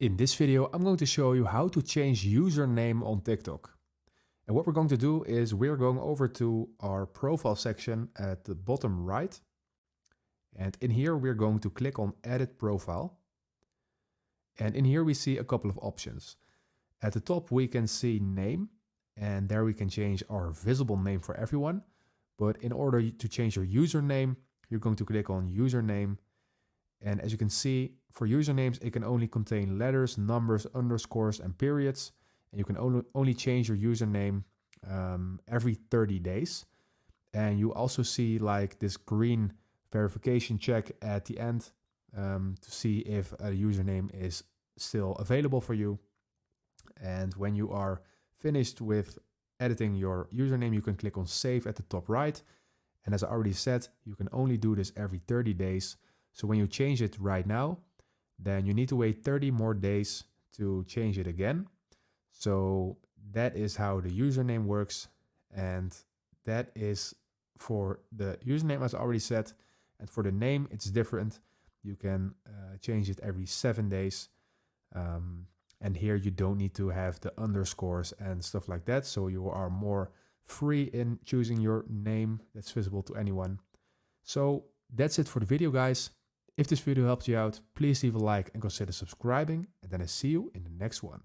In this video, I'm going to show you how to change username on TikTok. And what we're going to do is we're going over to our profile section at the bottom right. And in here, we're going to click on Edit Profile. And in here, we see a couple of options. At the top, we can see Name. And there we can change our visible name for everyone. But in order to change your username, you're going to click on Username. And as you can see, for usernames, it can only contain letters, numbers, underscores, and periods. And you can only change your username every 30 days. And you also see like this green verification check at the end to see if a username is still available for you. And when you are finished with editing your username, you can click on Save at the top right. And as I already said, you can only do this every 30 days. So when you change it right now, then you need to wait 30 more days to change it again. So that is how the username works. And that is for the username, as I already said. And for the name, it's different. You can change it every 7 days. And here you don't need to have the underscores and stuff like that. So you are more free in choosing your name that's visible to anyone. So that's it for the video, guys. If this video helped you out, please leave a like and consider subscribing, and then I see you in the next one.